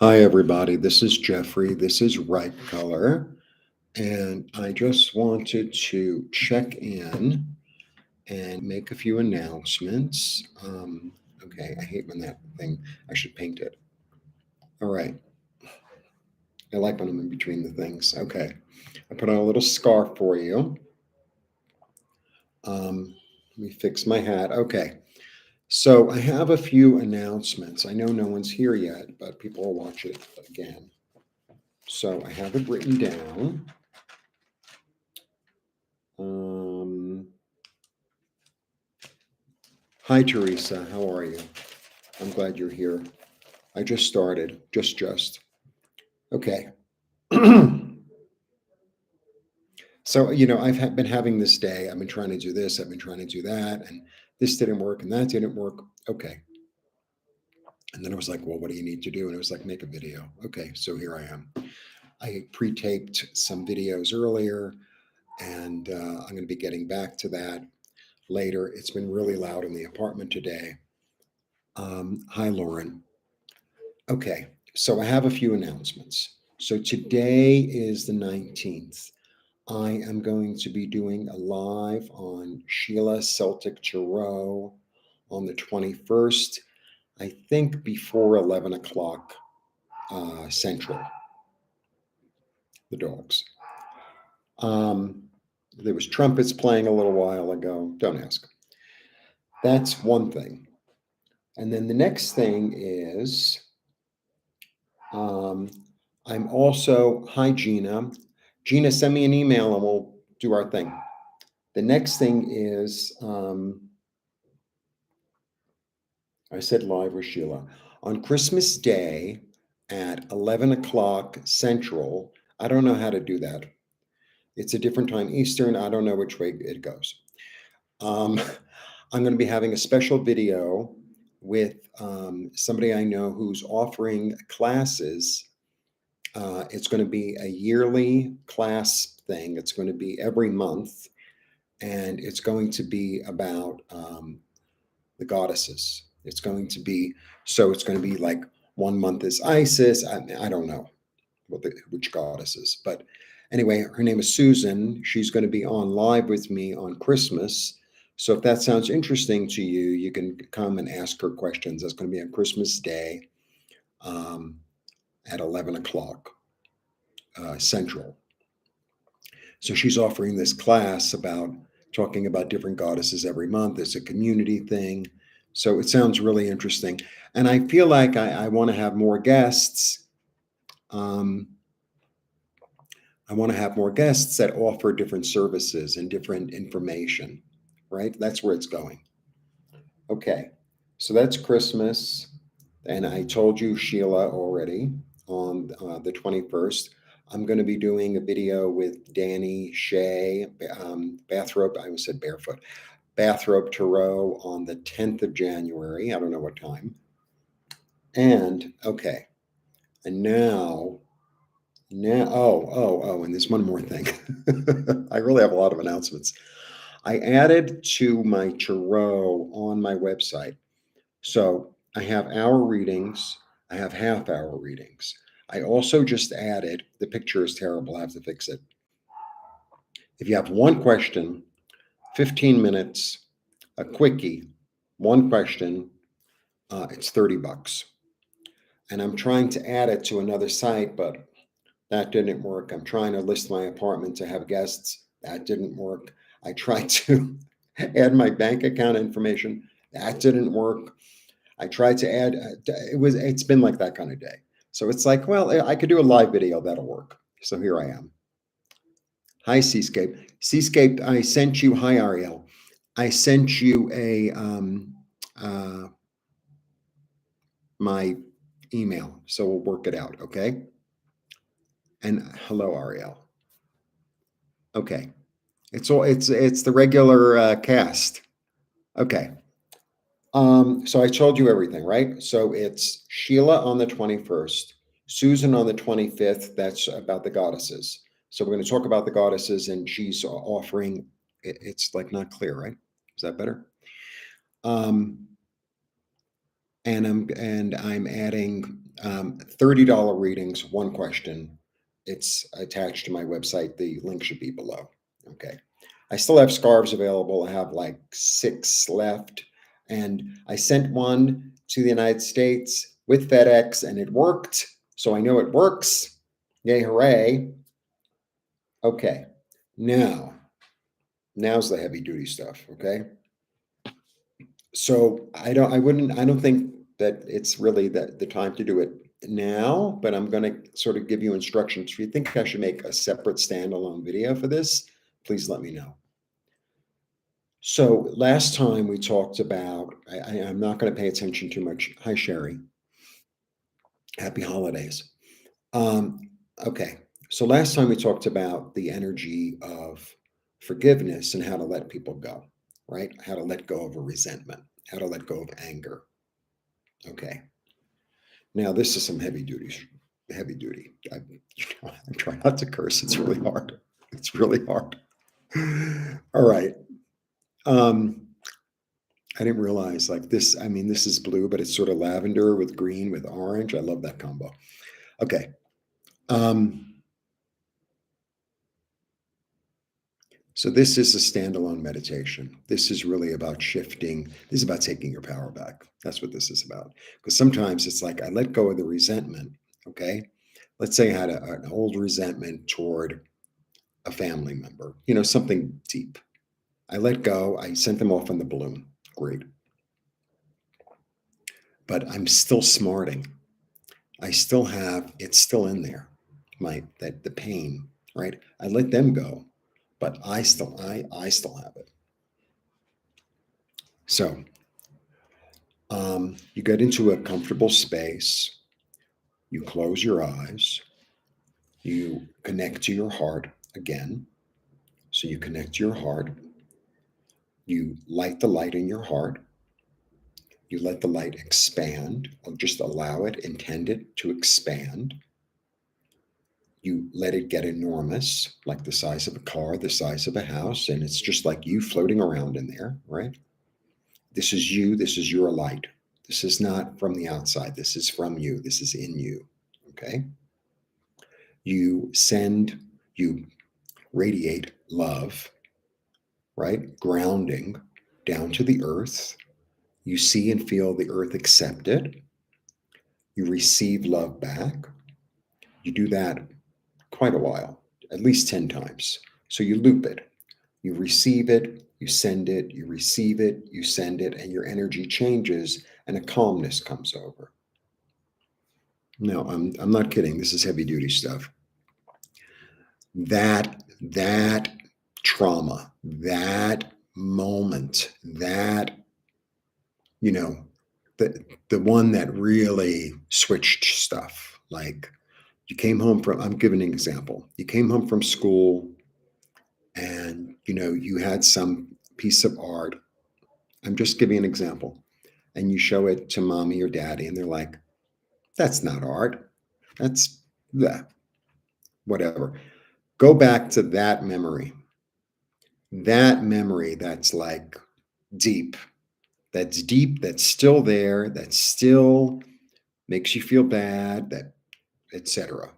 Hi, everybody. This is Jeffrey. This is Ripe Color. And I just wanted to check in and make a few announcements. Okay, I hate when that thing, I should paint it. All right. I like when I'm in between the things. Okay. I put on a little scarf for you. Let me fix my hat. Okay. So I have a few announcements. I know no one's here yet, but people will watch it again. So I have it written down. Um, Hi, Teresa. How are you? I'm glad you're here. I just started. Just. Okay. So, been having this day. I've been trying to do this. I've been trying to do that. And this didn't work and that didn't work. Okay. And then I was like, well, what do you need to do? And it was like, make a video. Okay. So here I am. I pre taped some videos earlier and I'm going to be getting back to that later. It's been really loud in the apartment today. Hi, Lauren. Okay, so I have a few announcements. So today is the 19th. I am going to be doing a live on Sheila Celtic Tarot on the 21st, I think before 11 o'clock Central, the dogs. There was trumpets playing a little while ago. Don't ask. That's one thing. And then the next thing is Um, I'm also, hi, Gina. Gina, send me an email and we'll do our thing. The next thing is, I said live with Sheila. On Christmas Day at 11 o'clock Central, I don't know how to do that. It's a different time Eastern. I don't know which way it goes. Um, I'm going to be having a special video with somebody I know who's offering classes. It's going to be a yearly class thing. It's going to be every month, and it's going to be about the goddesses. It's going to be It's going to be like 1 month is Isis. I don't know which goddesses, but anyway, her name is Susan. She's going to be on live with me on Christmas. So if that sounds interesting to you, you can come and ask her questions. That's going to be on Christmas Day um, at 11 o'clock. Central. So she's offering this class about talking about different goddesses every month. It's a community thing. So it sounds really interesting. And I feel like I want to have more guests. Um, I want to have more guests that offer different services and different information, right? That's where it's going. Okay. So that's Christmas. And I told you, Sheila, already on the 21st. I'm going to be doing a video with Danny Shea, bathrobe. I almost said barefoot. Bathrobe Tarot on the 10th of January. I don't know what time. And okay. And and there's one more thing. I really have a lot of announcements. I added to my tarot on my website. So I have hour readings, I have half hour readings. I also just added, the picture is terrible, I have to fix it. If you have one question, 15 minutes, a quickie, one question, it's $30. And I'm trying to add it to another site, but that didn't work. I'm trying to list my apartment to have guests. That didn't work. I tried to add my bank account information. That didn't work. I tried to add, it's been like that kind of day. So it's like, well, I could do a live video, that'll work. So here I am. Hi, Seascape. Seascape, I sent you, hi, Ariel. I sent you my email, so we'll work it out, okay? And hello, Ariel. Okay. It's the regular cast. Okay. So I told you everything, right? So it's Sheila on the 21st, Susan on the 25th. That's about the goddesses. So we're going to talk about the goddesses, and she's offering. It's like not clear, right? Is that better? And I'm adding $30 readings, one question. It's attached to my website. The link should be below. Okay. I still have scarves available. I have like 6 left. And I sent one to the United States with FedEx and it worked. So I know it works. Yay, hooray. Okay. Now's the heavy duty stuff. Okay. So I don't think that it's really the time to do it now, but I'm going to sort of give you instructions. If you think I should make a separate standalone video for this, please let me know. So last time we talked about, I'm not going to pay attention too much. Hi, Sherry. Happy holidays. Um, okay. So last time we talked about the energy of forgiveness and how to let people go, right? How to let go of a resentment, how to let go of anger. Okay. Now this is some heavy duty, heavy duty. I'm trying not to curse. It's really hard. It's really hard. All right. I didn't realize like this. I mean, this is blue, but it's sort of lavender with green with orange. I love that combo. Okay. Um, so this is a standalone meditation. This is really about shifting. This is about taking your power back. That's what this is about. Because sometimes it's like I let go of the resentment. Okay. Let's say I had an old resentment toward a family member, something deep. I let go. I sent them off on the balloon. Great. But I'm still smarting. I still have, it's still in there. The pain, right? I let them go, but I still have it. So you get into a comfortable space, you close your eyes, you connect to your heart again. So you connect to your heart, you light the light in your heart, you let the light expand, or just allow it, intend it to expand. You let it get enormous, like the size of a car, the size of a house, and it's just like you floating around in there, right? This is you, this is your light. This is not from the outside, this is from you, this is in you, okay? You radiate love, right? Grounding down to the earth. You see and feel the earth accept it. You receive love back. You do that quite a while, at least 10 times. So you loop it. You receive it, you send it, you receive it, you send it, and your energy changes and a calmness comes over. No, I'm not kidding. This is heavy duty stuff. That trauma, that moment, that, you know, the one that really switched stuff. Like you came home from, I'm giving an example. You came home from school and you had some piece of art. I'm just giving an example. And you show it to mommy or daddy, and they're like, that's not art. That's that, whatever. Go back to that memory. That memory that's like deep. That's deep, that's still there, that still makes you feel bad, that etc.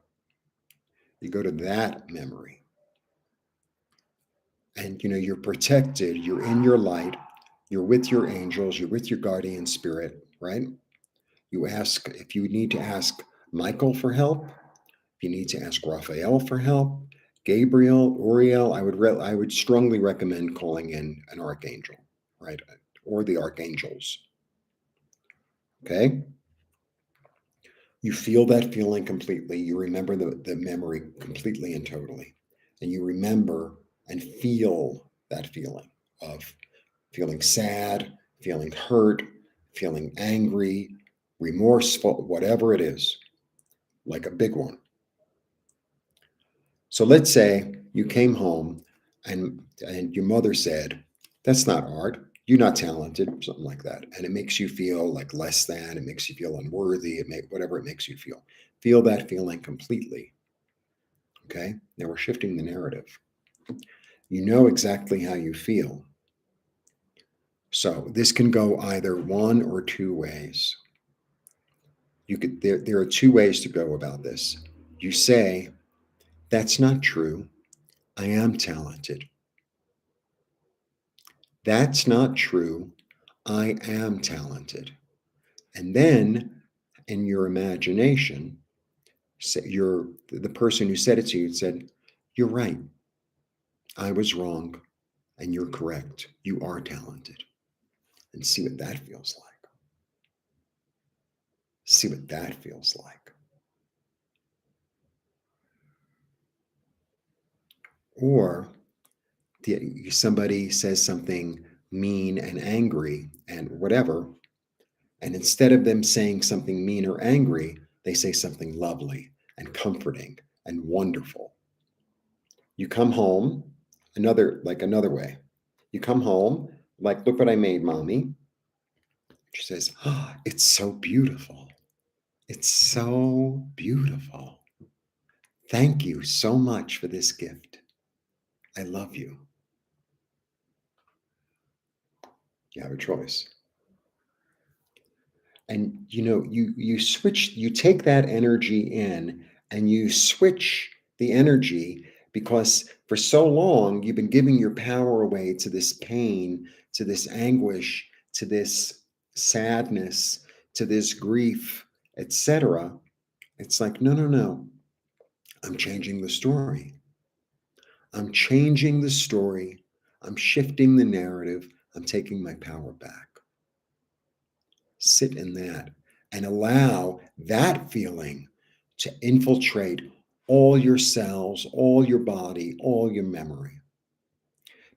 You go to that memory. And you're protected, you're in your light, you're with your angels, you're with your guardian spirit, right? You ask if you need to ask Michael for help, if you need to ask Raphael for help, Gabriel, Uriel, I would strongly recommend calling in an archangel, right? Or the archangels. Okay? You feel that feeling completely. You remember the memory completely and totally. And you remember and feel that feeling of feeling sad, feeling hurt, feeling angry, remorseful, whatever it is, like a big one. So let's say you came home and your mother said, that's not art. You're not talented, something like that. And it makes you feel like less than, it makes you feel unworthy, whatever it makes you feel. Feel that feeling completely. Okay. Now we're shifting the narrative. You know exactly how you feel. So this can go either one or two ways. There are two ways to go about this. You say, that's not true. I am talented. That's not true. I am talented. And then in your imagination, the person who said it to you said, you're right. I was wrong and you're correct. You are talented. And see what that feels like. See what that feels like. Or somebody says something mean and angry and whatever, and instead of them saying something mean or angry, they say something lovely and comforting and wonderful. You come home, another way. You come home, like, look what I made, mommy. She says, oh, it's so beautiful. It's so beautiful. Thank you so much for this gift. I love you. You have a choice. And you take that energy in and you switch the energy, because for so long you've been giving your power away to this pain, to this anguish, to this sadness, to this grief, etc. It's like, no, no, no. I'm changing the story. I'm changing the story. I'm shifting the narrative. I'm taking my power back. Sit in that and allow that feeling to infiltrate all your cells, all your body, all your memory.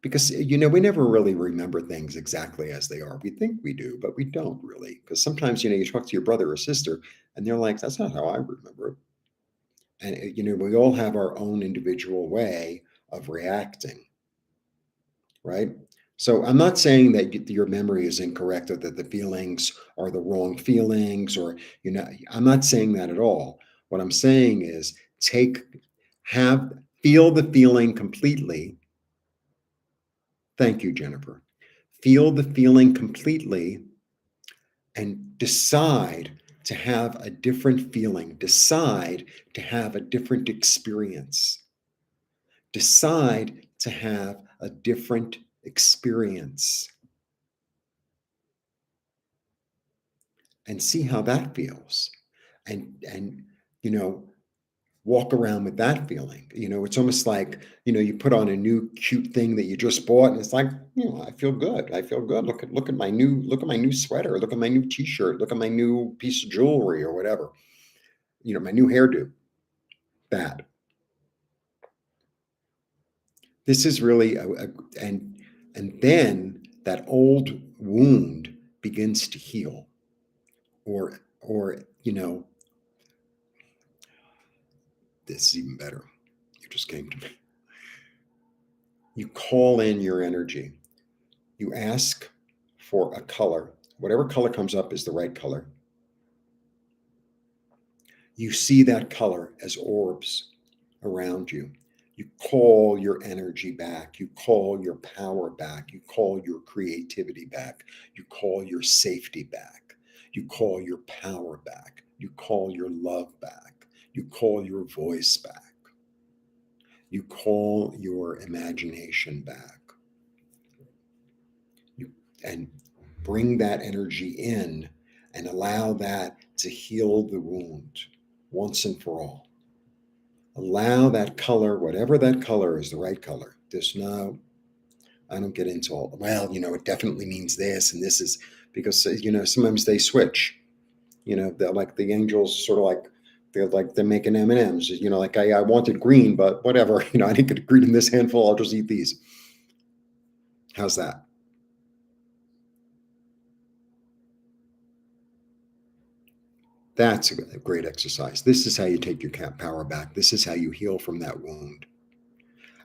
Because, we never really remember things exactly as they are. We think we do, but we don't really. Because sometimes, you talk to your brother or sister and they're like, that's not how I remember it. And, we all have our own individual way of reacting, right? So I'm not saying that your memory is incorrect or that the feelings are the wrong feelings, or, I'm not saying that at all. What I'm saying is feel the feeling completely. Thank you, Jennifer. Feel the feeling completely and decide to have a different feeling. Decide to have a different experience. Decide to have a different experience and see how that feels. And you know, walk around with that feeling. It's almost like, you put on a new cute thing that you just bought and it's like, I feel good. I feel good. Look at my new sweater, look at my new t-shirt, look at my new piece of jewelry or whatever. My new hairdo. That. This is really and then that old wound begins to heal. Or this is even better. You just came to me. You call in your energy. You ask for a color. Whatever color comes up is the right color. You see that color as orbs around you. You call your energy back. You call your power back. You call your creativity back. You call your safety back. You call your power back. You call your love back. You call your voice back. You call your imagination back. And bring that energy in and allow that to heal the wound once and for all. Allow that color, whatever that color is, the right color. I don't get into all, well, it definitely means this and this is because, sometimes they switch. They're like the angels, sort of like, they're making M&Ms. Like I wanted green, but whatever. I didn't get green in this handful. I'll just eat these. How's that? That's a great exercise. This is how you take your power back. This is how you heal from that wound.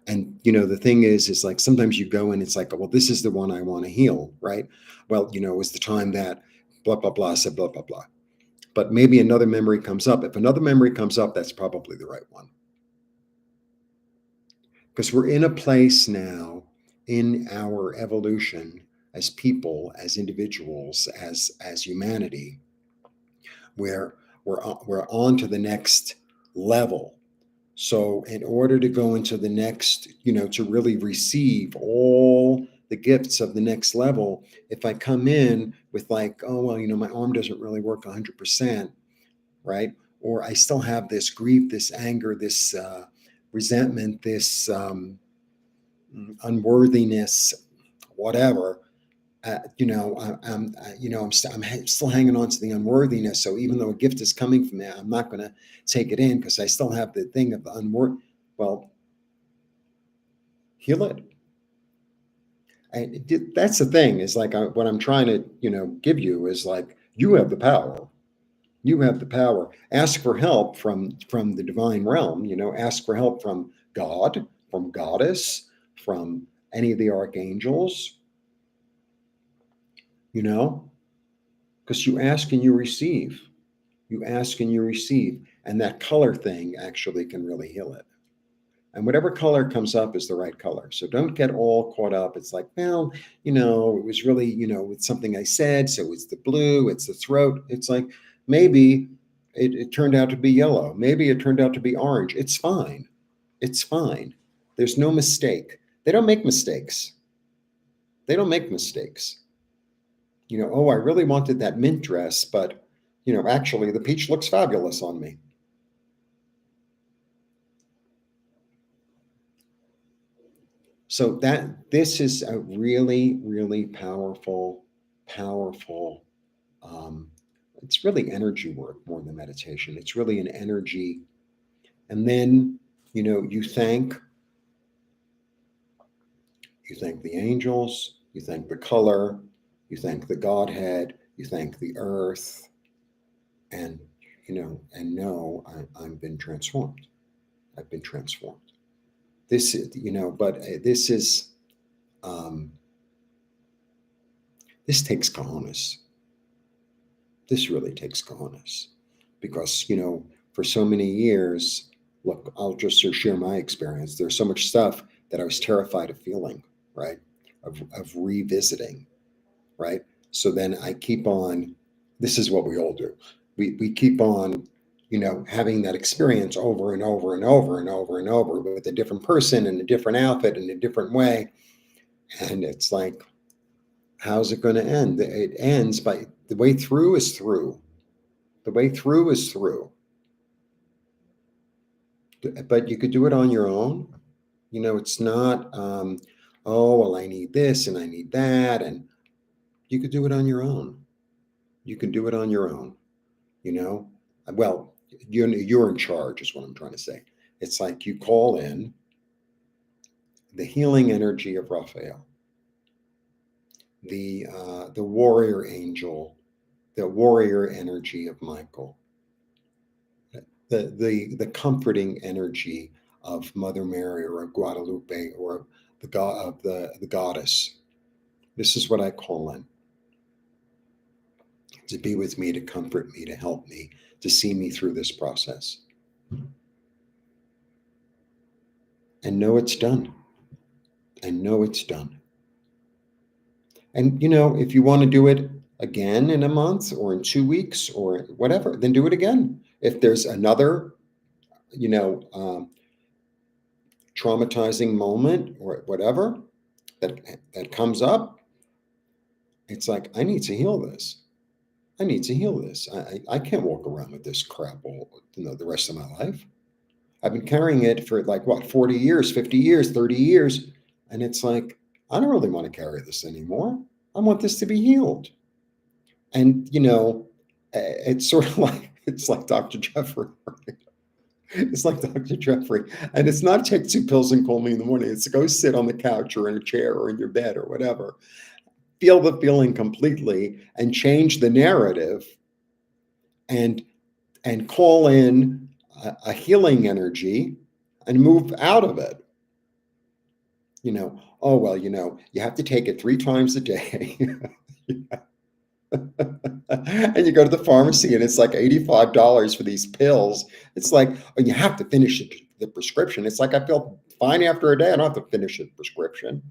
And the thing is like sometimes you go and it's like, well, this is the one I want to heal, right? Well, it was the time that blah blah blah said blah blah blah. But maybe another memory comes up. If another memory comes up, that's probably the right one. Because we're in a place now in our evolution as people, as individuals, as humanity, where we're on to the next level. So in order to go into the next, to really receive all the gifts of the next level, if I come in with like, oh, well, my arm doesn't really work 100%, right? Or I still have this grief, this anger, this resentment, this unworthiness, whatever. I'm still hanging on to the unworthiness. So even though a gift is coming from me, I'm not going to take it in because I still have the thing of the unworth. Well, heal it. That's the thing. Is like what I'm trying to give you is like you have the power. You have the power. Ask for help from the divine realm. Ask for help from God, from Goddess, from any of the archangels. Because you ask and you receive. You ask and you receive, and that color thing actually can really heal it. And whatever color comes up is the right color. So don't get all caught up. It's like, well, it was really, it's something I said. So it's the blue, it's the throat. It's like maybe it turned out to be yellow. Maybe it turned out to be orange. It's fine. It's fine. There's no mistake. They don't make mistakes. They don't make mistakes. Oh, I really wanted that mint dress, but, actually the peach looks fabulous on me. So this is a really, really powerful, powerful. Um, it's really energy work more than meditation. It's really an energy, and then you thank the angels, you thank the color, you thank the Godhead, you thank the earth, and know I've been transformed. I've been transformed. This is but this is um, this takes cojones. This really takes cojones because for so many years, look, I'll just share my experience. There's so much stuff that I was terrified of feeling, right, of revisiting, right. So then I keep on. This is what we all do. We keep on having that experience over and over and over and over and over with a different person and a different outfit in a different way, and it's like, how's it going to end? It ends by the way through is through. The way through is through. But you could do it on your own. It's not, oh, well, I need this and I need that. And you could do it on your own. You can do it on your own, you know? Well, you're in charge, is what I'm trying to say. It's like you call in the healing energy of Raphael, the warrior angel, the warrior energy of Michael, the comforting energy of Mother Mary or of Guadalupe or the god of the goddess. This is what I call in to be with me, to comfort me, to help me, to see me through this process. And know it's done. And know it's done. And if you want to do it again in a month or in 2 weeks or whatever, then do it again. If there's another, you know, um, traumatizing moment or whatever that comes up, it's like, I need to heal this. I need to heal this. I can't walk around with this crap all the rest of my life. I've been carrying it for like what, 40 years, 50 years, 30 years. And it's like, I don't really want to carry this anymore. I want this to be healed. And it's sort of like it's like Dr. Jeffrey. It's like Dr. Jeffrey. And it's not take 2 pills and call me in the morning. It's to go sit on the couch or in a chair or in your bed or whatever. Feel the feeling completely and change the narrative and call in a healing energy and move out of it. Oh, well, you have to take it 3 times a day. And you go to the pharmacy and it's like $85 for these pills. It's like, oh, you have to finish the prescription. It's like, I feel fine after a day. I don't have to finish the prescription.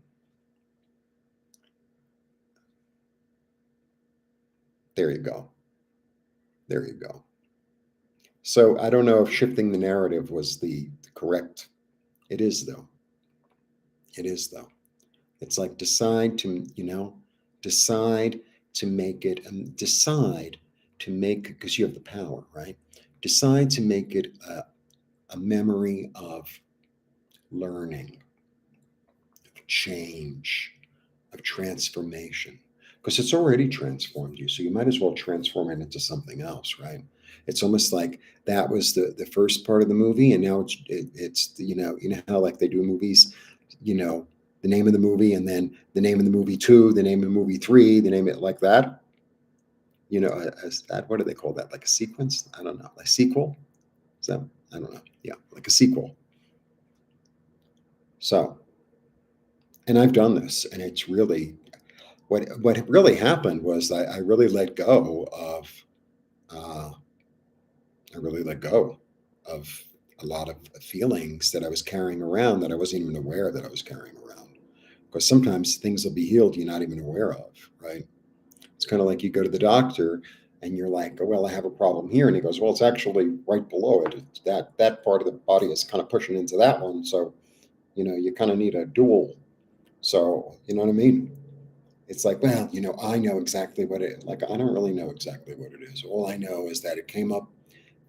There you go. There you go. So I don't know if shifting the narrative was the correct. It is though. It is though. It's like decide to, decide to make it, decide to make, because you have the power, right? Decide to make it a memory of learning, of change, of transformation, because it's already transformed you. So you might as well transform it into something else, right? It's almost like that was the first part of the movie, and now it's how like they do movies, you know, the name of the movie, and then the name of the movie two, the name of the movie three, the name of it like that. As that, what do they call that? Like a sequence? I don't know. Like sequel? Is that? I don't know. Yeah, like a sequel. So, and I've done this, and it's really what really happened was I really let go of uh, I really let go of a lot of feelings that I was carrying around that I wasn't even aware that I was carrying around. Because sometimes things will be healed you're not even aware of, right? It's kind of like you go to the doctor and you're like, oh, well, I have a problem here, and he goes, well, it's actually right below it. It's that part of the body is kind of pushing into that one, so you kind of need a dual. So you know what I mean? It's like, well, I know exactly what it, like, I don't really know exactly what it is. All I know is that it came up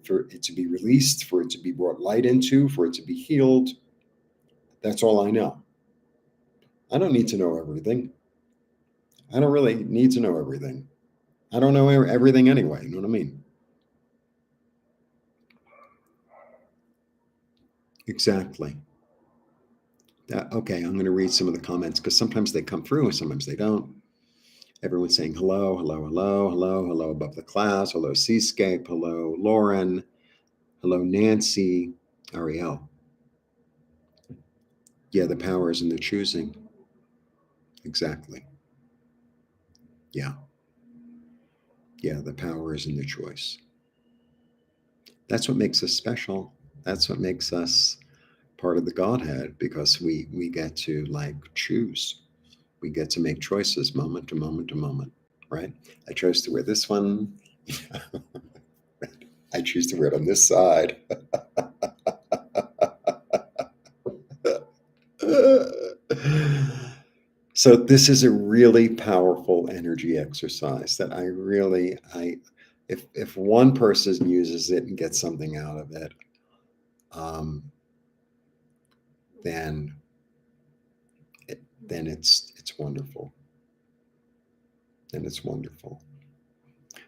for it to be released, for it to be brought light into, for it to be healed. That's all I know. I don't need to know everything. I don't really need to know everything. I don't know everything anyway. You know what I mean? Exactly. Okay, I'm going to read some of the comments because sometimes they come through and sometimes they don't. Everyone's saying hello, hello, hello, hello, hello above the class, hello Seascape, hello Lauren, hello Nancy, Ariel. Yeah, the power is in the choosing. Exactly. Yeah. Yeah, the power is in the choice. That's what makes us special. That's what makes us part of the Godhead because we get to like choose. We get to make choices moment to moment to moment, right? I chose to wear this one. I choose to wear it on this side. So this is a really powerful energy exercise that I if one person uses it and gets something out of it, um, then then it's wonderful. Then it's wonderful.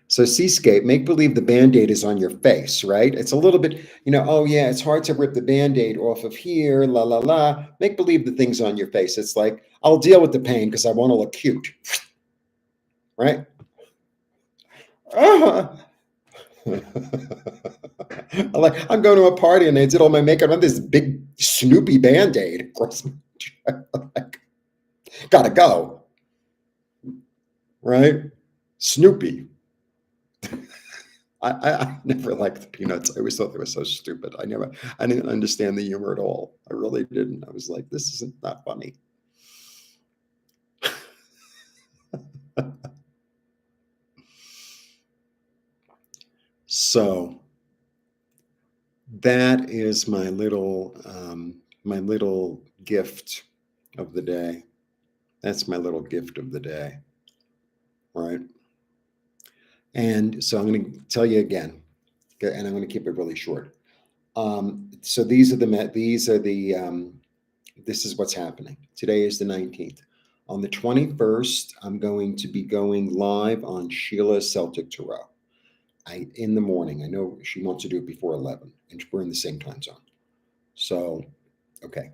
So seascape, make believe the band-aid is on your face, right? It's a little bit, oh yeah, it's hard to rip the band-aid off of here, la la la. Make believe the thing's on your face. It's like, I'll deal with the pain because I want to look cute, right? Like I'm going to a party and they did all my makeup on this big Snoopy band-aid. Of course, like, gotta go, right? Snoopy. I never liked the Peanuts. I always thought they were so stupid. I didn't understand the humor at all. I really didn't. I was like, this isn't that funny. So that is my little gift of the day. That's my little gift of the day, right? And so I'm going to tell you again, and I'm going to keep it really short. So this is what's happening. Today is the 19th. On the 21st, I'm going to be going live on Sheila Celtic Tarot. In the morning. I know she wants to do it before 11, and we're in the same time zone. So, okay,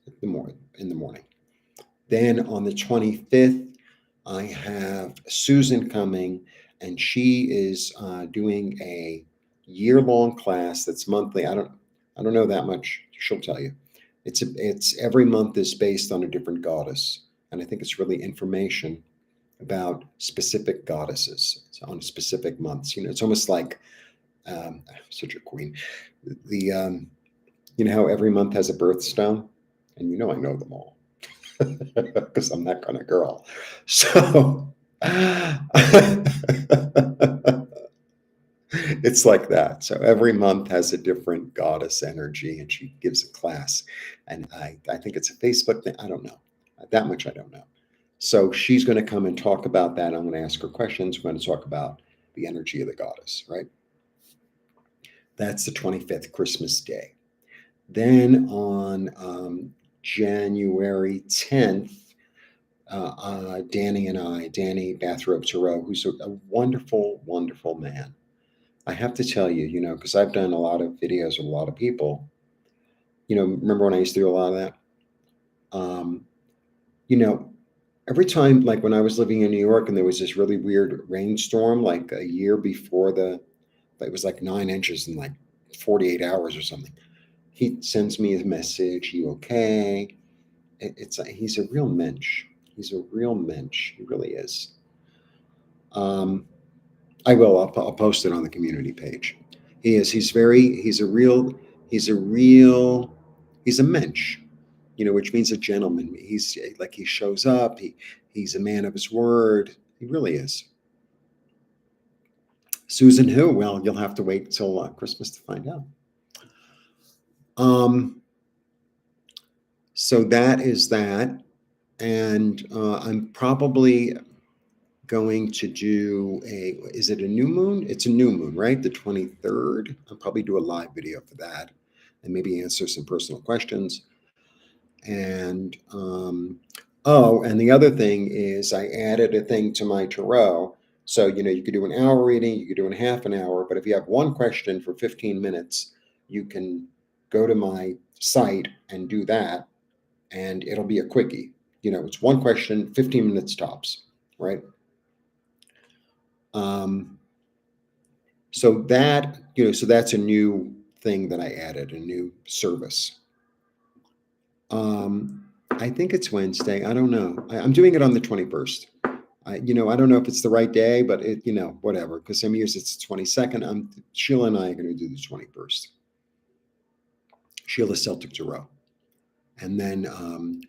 in the morning. Then on the 25th, I have Susan coming, and she is doing a year-long class that's monthly. I don't know that much. She'll tell you. It's every month is based on a different goddess, and I think it's really information about specific goddesses on specific months. It's almost like such a queen. The how every month has a birthstone, and I know them all because I'm that kind of girl. So It's like that. So every month has a different goddess energy, and she gives a class. And I think it's a Facebook thing. I don't know. That much I don't know. So she's going to come and talk about that. I'm going to ask her questions. We're going to talk about the energy of the goddess, right? That's the 25th, Christmas Day. Then on January 10th, Danny Bathrobe Tarot, who's a wonderful, wonderful man. I have to tell you, because I've done a lot of videos with a lot of people. Remember when I used to do a lot of that? Um, you know, every time, like when I was living in New York and there was this really weird rainstorm, like a year before it was like 9 inches in like 48 hours or something. He sends me a message. You okay? He's a real mensch. He's a real mensch. He really is. I will. I'll post it on the community page. He is. He's a real. He's a mensch. Which means a gentleman. He's like he shows up. He's a man of his word. He really is. Susan, who? Well, you'll have to wait till Christmas to find out. So that is that, and I'm probably going to do is it a new moon? It's a new moon, right? The 23rd. I'll probably do a live video for that and maybe answer some personal questions. And and the other thing is I added a thing to my tarot. So, you could do an hour reading, you could do a half an hour, but if you have one question for 15 minutes, you can go to my site and do that, and it'll be a quickie. It's one question, 15 minutes tops, right? So that's a new thing that I added, a new service. I think it's Wednesday. I don't know. I'm doing it on the 21st. I don't know if it's the right day, but whatever. Because some years it's the 22nd. Sheila and I are going to do the 21st. Sheila Celtic Tarot. And then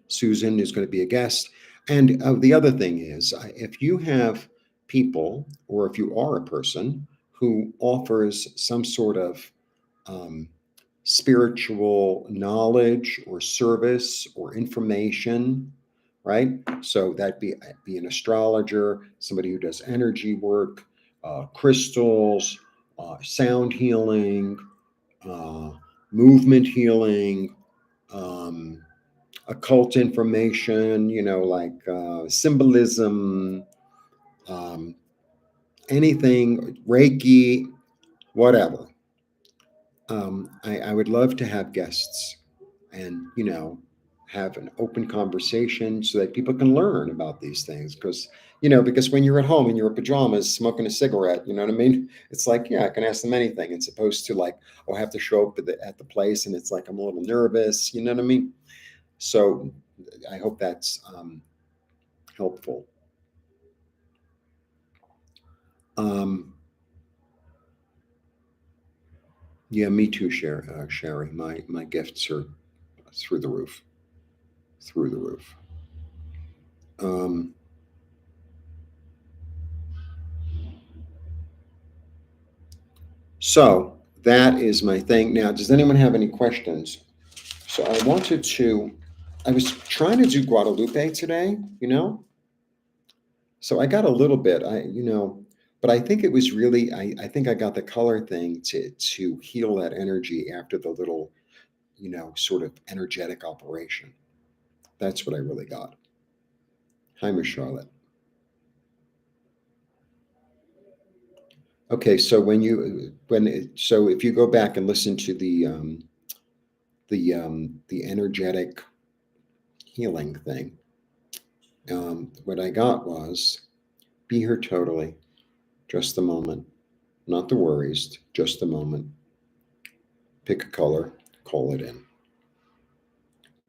Susan is going to be a guest. And the other thing is, if you have people, or if you are a person who offers some sort of spiritual knowledge or service or information, right? So that'd be an astrologer, somebody who does energy work, crystals, sound healing, movement healing, occult information, like symbolism, anything, Reiki, whatever. I would love to have guests and, have an open conversation so that people can learn about these things. Because when you're at home in your pajamas smoking a cigarette, you know what I mean? It's like, yeah, I can ask them anything. It's opposed to like, oh, I have to show up at the place and it's like I'm a little nervous, you know what I mean? So I hope that's helpful. Yeah, me too, Sherry. My gifts are through the roof. Through the roof. So that is my thing. Now, does anyone have any questions? So I was trying to do Guadalupe today, So I got a little bit, but I think it was really, I think I got the color thing to heal that energy after the little, sort of energetic operation. That's what I really got. Hi, Miss Charlotte. Okay, so so if you go back and listen to the energetic healing thing, what I got was be here totally, just the moment, not the worries, just the moment. Pick a color, call it in.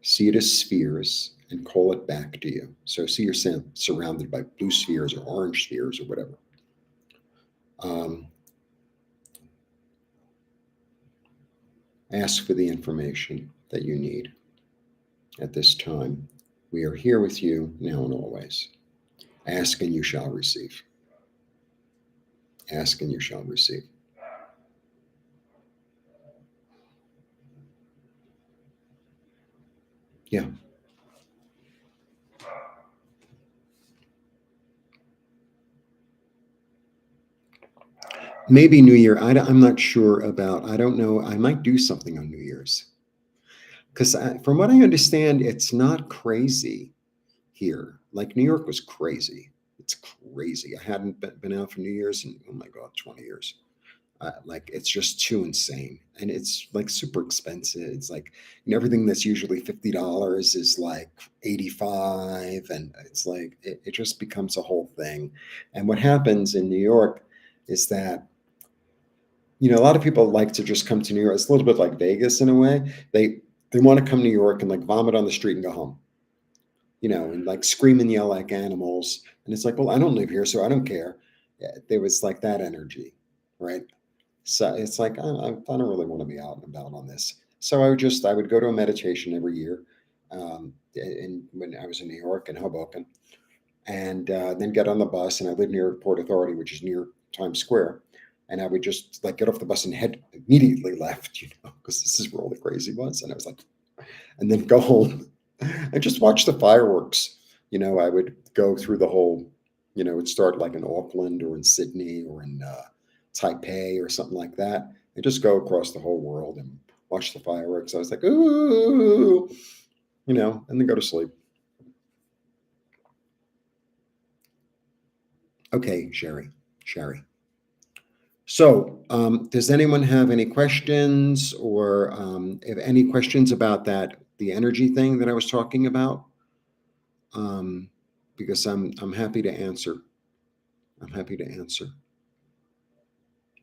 See it as spheres and call it back to you. So see yourself surrounded by blue spheres or orange spheres or whatever. Ask for the information that you need at this time. We are here with you now and always. Ask and you shall receive. Ask and you shall receive. Yeah. Maybe New Year. I'm not sure about, I don't know. I might do something on New Year's because from what I understand, it's not crazy here. Like New York was crazy. It's crazy. I hadn't been out for New Year's in, oh my God, 20 years. Like it's just too insane, and it's like super expensive. It's like, everything that's usually $50 is like 85, and it's like it just becomes a whole thing. And what happens in New York is that, a lot of people like to just come to New York. It's a little bit like Vegas in a way. They want to come to New York and like vomit on the street and go home, and like scream and yell like animals. And it's like, well, I don't live here, so I don't care. Yeah, there was like that energy, right? So it's like, I don't really want to be out and about on this. So I would go to a meditation every year, and when I was in New York and Hoboken, and then get on the bus. And I live near Port Authority, which is near Times Square. And I would just like get off the bus and head immediately left, because this is where all the crazy was. And I was like, and then go home and just watch the fireworks. I would go through the whole, it'd start like in Auckland or in Sydney or in Taipei or something like that, and just go across the whole world and watch the fireworks. I was like, ooh, and then go to sleep. Okay, Sherry. So, does anyone have any questions, or if any questions about the energy thing that I was talking about? Because I'm happy to answer. I'm happy to answer.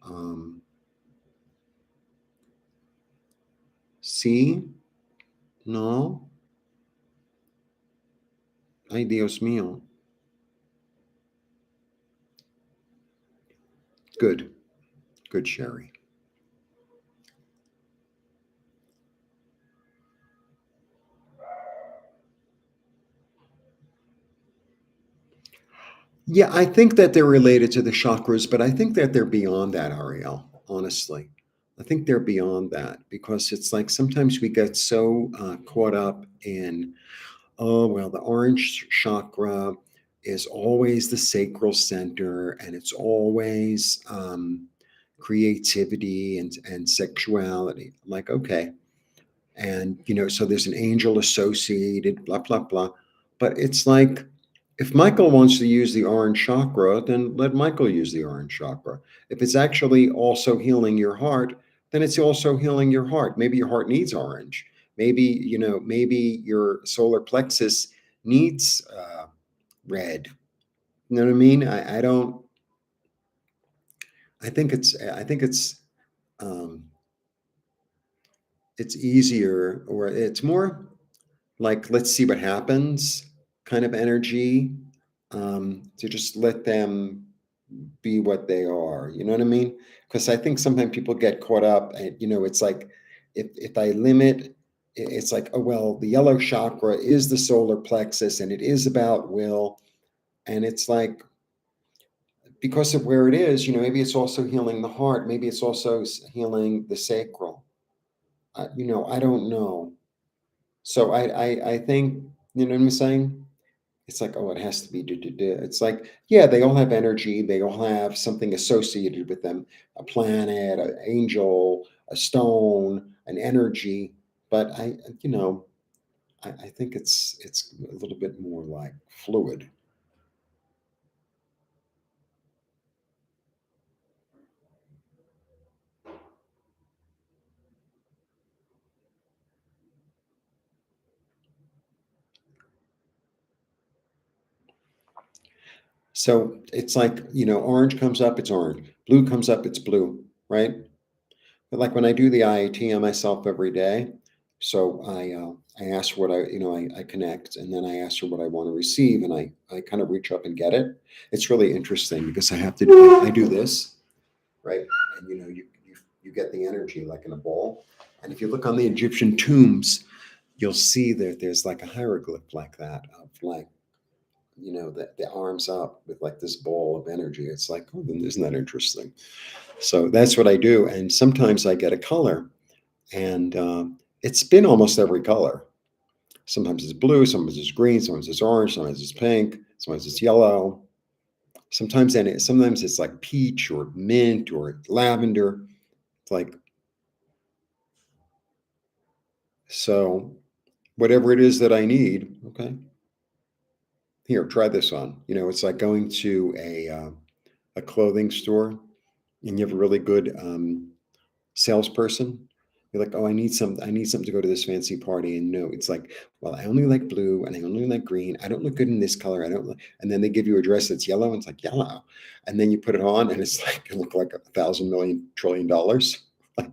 Um, sí, no, ay Dios mío. Good, good, Sherry. Yeah, I think that they're related to the chakras, but I think that they're beyond that, Ariel, honestly. I think they're beyond that because it's like sometimes we get so caught up in, oh, well, the orange chakra is always the sacral center, and it's always creativity and sexuality. Like, okay. And, so there's an angel associated, blah, blah, blah. But it's like, if Michael wants to use the orange chakra, then let Michael use the orange chakra. If it's actually also healing your heart, then it's also healing your heart. Maybe your heart needs orange. Maybe, maybe your solar plexus needs red. You know what I mean? I don't, I think um, it's easier, or it's more like, let's see what happens kind of energy, to just let them be what they are. You know what I mean? Because I think sometimes people get caught up, and it's like, if I limit, it's like, oh well, the yellow chakra is the solar plexus, and it is about will, and it's like, because of where it is, maybe it's also healing the heart, maybe it's also healing the sacral. I don't know. So I think, you know what I'm saying. It's like, oh, it has to be. It's like, yeah, they all have energy. They all have something associated with them: a planet, an angel, a stone, an energy. But I think it's a little bit more like fluid. So it's like, orange comes up, it's orange. Blue comes up, it's blue, right? But like when I do the IAT on myself every day, so I ask what I connect, and then I ask her what I want to receive, and I kind of reach up and get it. It's really interesting because I do this, right, and you get the energy like in a ball, and if you look on the Egyptian tombs, you'll see that there's like a hieroglyph like that of like, the arms up with like this ball of energy. It's like, oh, then isn't that interesting? So that's what I do. And sometimes I get a color, and it's been almost every color. Sometimes it's blue, sometimes it's green, sometimes it's orange, sometimes it's pink, sometimes it's yellow. Sometimes it's like peach or mint or lavender. It's like, so whatever it is that I need, okay, here, try this on. It's like going to a clothing store and you have a really good salesperson. You're like, oh, I need something to go to this fancy party. And no, it's like, well, I only like blue and I only like green. I don't look good in this color. I don't like, and then they give you a dress that's yellow and it's like yellow. And then you put it on and it's like, it look like 1,000 million trillion dollars. Like,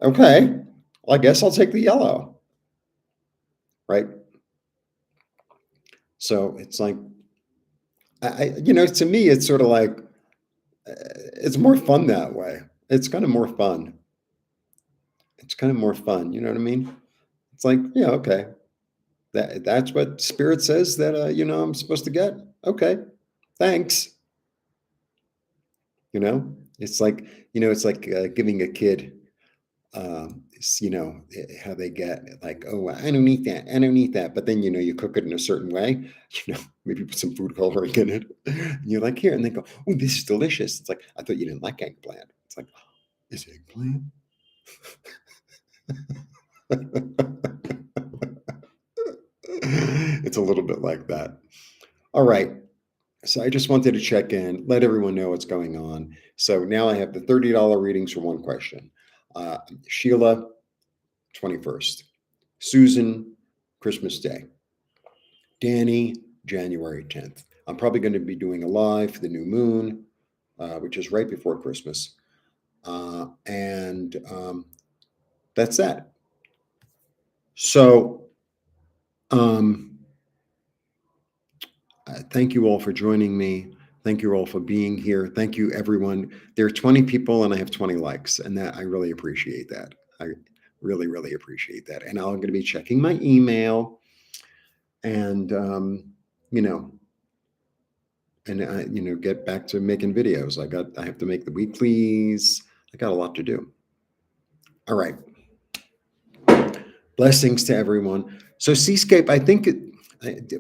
okay, well, I guess I'll take the yellow. Right. So it's like, to me, it's sort of like, it's more fun that way. It's kind of more fun. It's kind of more fun. You know what I mean? It's like, yeah, okay. That's what spirit says that I'm supposed to get. Okay, thanks. You know, it's like giving a kid, how they get like, oh, I don't eat that, I don't eat that, but then you cook it in a certain way. Maybe put some food coloring in it, and you're like, here, and they go, oh, this is delicious. It's like, I thought you didn't like eggplant. It's like, is eggplant? It's a little bit like that. All right. So I just wanted to check in, let everyone know what's going on. So now I have the $30 readings for one question. Sheila, 21st. Susan, Christmas Day. Danny, January 10th. I'm probably going to be doing a live for the new moon, which is right before Christmas. And that's that. So thank you all for joining me. Thank you all for being here. Thank you, everyone. There are 20 people and I have 20 likes, and that I really appreciate that. I really, really appreciate that. And I'm going to be checking my email and, you know, get back to making videos. I have to make the weeklies. I got a lot to do. All right. Blessings to everyone. So Seascape, I think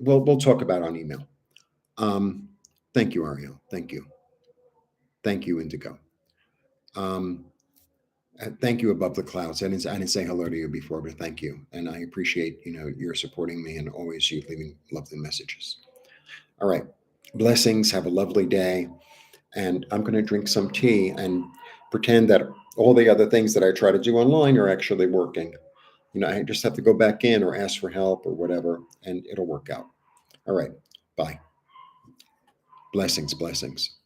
we'll talk about on email. Thank you, Ariel. Thank you. Thank you, Indigo. Thank you above the clouds. I didn't say hello to you before, but thank you. And I appreciate, you're supporting me and always you leaving lovely messages. All right. Blessings. Have a lovely day. And I'm going to drink some tea and pretend that all the other things that I try to do online are actually working. I just have to go back in or ask for help or whatever, and it'll work out. All right. Bye. Blessings, blessings.